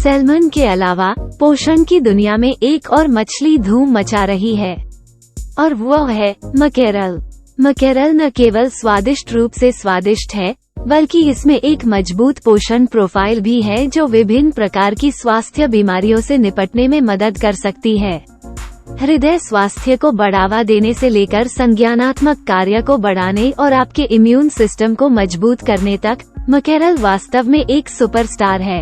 Salmon के अलावा पोषण की दुनिया में एक और मछली धूम मचा रही है और वो है मकेरल। मकेरल न केवल स्वादिष्ट रूप से स्वादिष्ट है, बल्कि इसमें एक मजबूत पोषण प्रोफाइल भी है जो विभिन्न प्रकार की स्वास्थ्य बीमारियों से निपटने में मदद कर सकती है। हृदय स्वास्थ्य को बढ़ावा देने से लेकर संज्ञानात्मक कार्य को बढ़ाने और आपके इम्यून सिस्टम को मजबूत करने तक मकेरल वास्तव में एक सुपरस्टार है।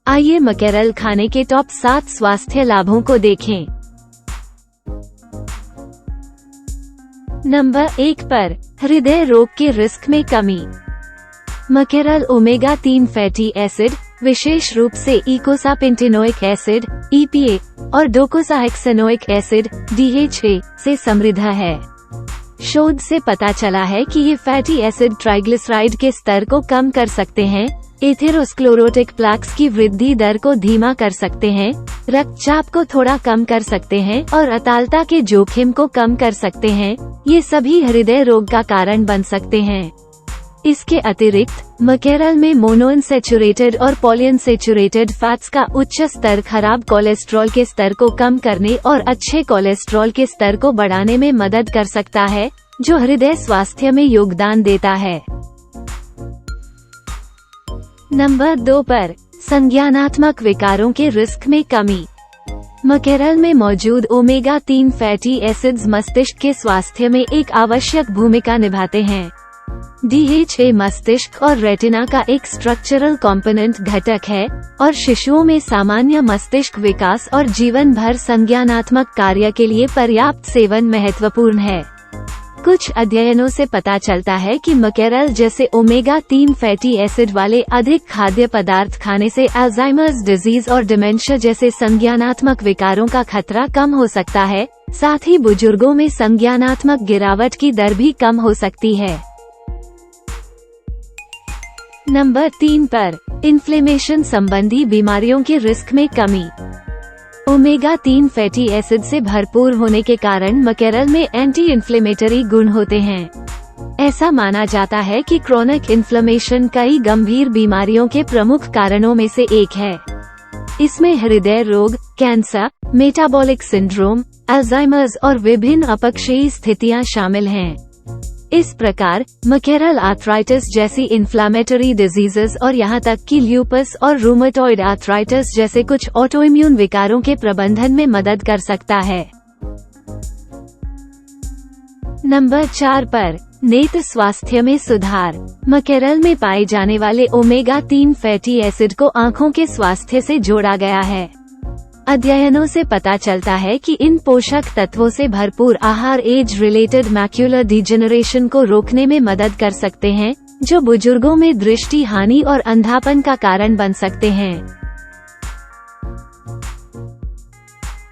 आइए मकेरल खाने के टॉप 7 स्वास्थ्य लाभों को देखें। नंबर 1 पर हृदय रोग के रिस्क में कमी। मकेरल ओमेगा 3 फैटी एसिड, विशेष रूप से ईकोसापेंटेनोइक एसिड (EPA) और डोकोसाहेक्सेनोइक एसिड (DHA) से समृद्ध है। शोध से पता चला है कि ये फैटी एसिड ट्राइग्लिसराइड के स्तर को कम कर सकते हैं, एथेरोस्क्लेरोटिक प्लेक्स की वृद्धि दर को धीमा कर सकते हैं, रक्तचाप को थोड़ा कम कर सकते हैं और अतालता के जोखिम को कम कर सकते हैं। ये सभी हृदय रोग का कारण बन सकते हैं। इसके अतिरिक्त मकेरल में मोनोअनसैचुरेटेड और पॉलीअनसैचुरेटेड फैट्स का उच्च स्तर खराब कोलेस्ट्रॉल के स्तर को कम करने और अच्छे कोलेस्ट्रॉल के स्तर को बढ़ाने में मदद कर सकता है, जो हृदय स्वास्थ्य में योगदान देता है। नंबर 2 पर संज्ञानात्मक विकारों के रिस्क में कमी। मकेरल में मौजूद ओमेगा 3 फैटी एसिड्स मस्तिष्क के स्वास्थ्य में एक आवश्यक भूमिका निभाते हैं। DHA मस्तिष्क और रेटिना का एक स्ट्रक्चरल कंपोनेंट घटक है और शिशुओं में सामान्य मस्तिष्क विकास और जीवन भर संज्ञानात्मक कार्य के लिए पर्याप्त सेवन महत्वपूर्ण है। कुछ अध्ययनों से पता चलता है कि मकेरल जैसे ओमेगा 3 फैटी एसिड वाले अधिक खाद्य पदार्थ खाने से अल्जाइमर्स डिजीज और डिमेंशिया जैसे संज्ञानात्मक विकारों का खतरा कम हो सकता है। साथ ही बुजुर्गों में संज्ञानात्मक गिरावट की दर भी कम हो सकती है। नंबर 3 पर इन्फ्लेमेशन संबंधी बीमारियों के रिस्क में कमी। ओमेगा 3 फैटी एसिड से भरपूर होने के कारण मकेरल में एंटी इन्फ्लेमेटरी गुण होते हैं। ऐसा माना जाता है कि क्रोनिक इन्फ्लेमेशन कई गंभीर बीमारियों के प्रमुख कारणों में से एक है। इसमें हृदय रोग, कैंसर, मेटाबॉलिक सिंड्रोम, अल्जाइमर्स और विभिन्न अपक्षयी स्थितियां शामिल हैं। इस प्रकार मकेरल आर्थराइटिस जैसी इन्फ्लेमेटरी डिजीजेस और यहाँ तक कि ल्यूपस और रूमेटॉइड आर्थराइटिस जैसे कुछ ऑटोइम्यून विकारों के प्रबंधन में मदद कर सकता है। नंबर 4 पर नेत्र स्वास्थ्य में सुधार। मकेरल में पाए जाने वाले ओमेगा 3 फैटी एसिड को आँखों के स्वास्थ्य से जोड़ा गया है। अध्ययनों से पता चलता है कि इन पोषक तत्वों से भरपूर आहार एज रिलेटेड मैक्यूलर डिजेनरेशन को रोकने में मदद कर सकते हैं, जो बुजुर्गों में दृष्टि हानि और अंधापन का कारण बन सकते हैं।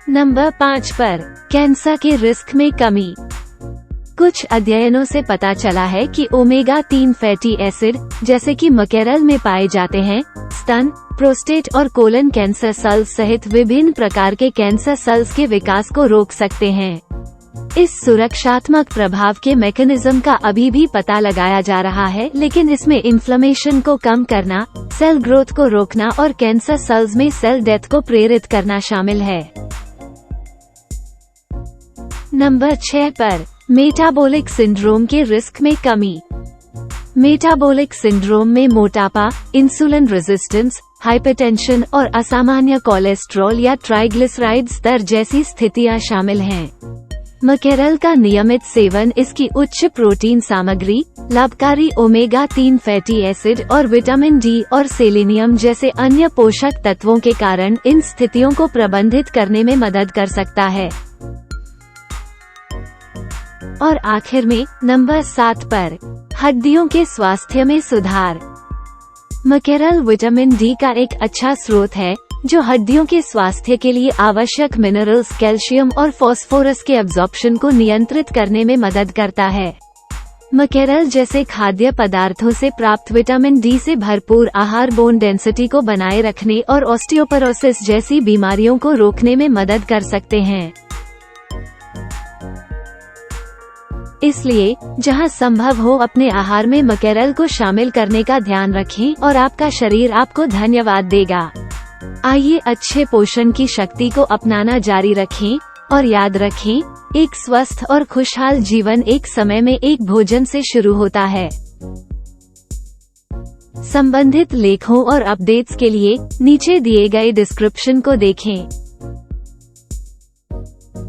नंबर 5 पर कैंसर के रिस्क में कमी। कुछ अध्ययनों से पता चला है कि ओमेगा 3 फैटी एसिड जैसे कि मकेरल में पाए जाते हैं स्तन, प्रोस्टेट और कोलन कैंसर सेल्स सहित विभिन्न प्रकार के कैंसर सेल्स के विकास को रोक सकते हैं। इस सुरक्षात्मक प्रभाव के मैकेनिज्म का अभी भी पता लगाया जा रहा है, लेकिन इसमें इन्फ्लेमेशन को कम करना, सेल ग्रोथ को रोकना और कैंसर सेल्स में सेल डेथ को प्रेरित करना शामिल है। नंबर 6 पर मेटाबॉलिक सिंड्रोम के रिस्क में कमी। मेटाबॉलिक सिंड्रोम में मोटापा, इंसुलिन रेजिस्टेंस, हाइपरटेंशन और असामान्य कोलेस्ट्रॉल या ट्राइग्लिसराइड स्तर जैसी स्थितियां शामिल हैं। मकेरल का नियमित सेवन इसकी उच्च प्रोटीन सामग्री, लाभकारी ओमेगा 3 फैटी एसिड और विटामिन डी और सेलेनियम जैसे अन्य पोषक तत्वों के कारण इन स्थितियों को प्रबंधित करने में मदद कर सकता है। और आखिर में नंबर 7 पर हड्डियों के स्वास्थ्य में सुधार। मकेरल विटामिन डी का एक अच्छा स्रोत है, जो हड्डियों के स्वास्थ्य के लिए आवश्यक मिनरल्स कैल्शियम और फास्फोरस के अब्जॉर्प्शन को नियंत्रित करने में मदद करता है। मकेरल जैसे खाद्य पदार्थों से प्राप्त विटामिन डी से भरपूर आहार बोन डेंसिटी को बनाए रखने और ऑस्टियोपोरोसिस जैसी बीमारियों को रोकने में मदद कर सकते हैं। इसलिए जहां संभव हो अपने आहार में मकेरल को शामिल करने का ध्यान रखें और आपका शरीर आपको धन्यवाद देगा। आइए अच्छे पोषण की शक्ति को अपनाना जारी रखें और याद रखें, एक स्वस्थ और खुशहाल जीवन एक समय में एक भोजन से शुरू होता है। संबंधित लेखों और अपडेट्स के लिए नीचे दिए गए डिस्क्रिप्शन को देखें।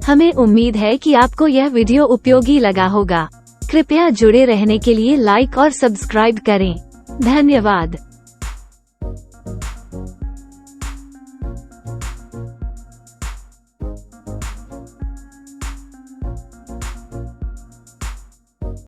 हमें उम्मीद है कि आपको यह वीडियो उपयोगी लगा होगा। कृपया जुड़े रहने के लिए लाइक और सब्सक्राइब करें। धन्यवाद।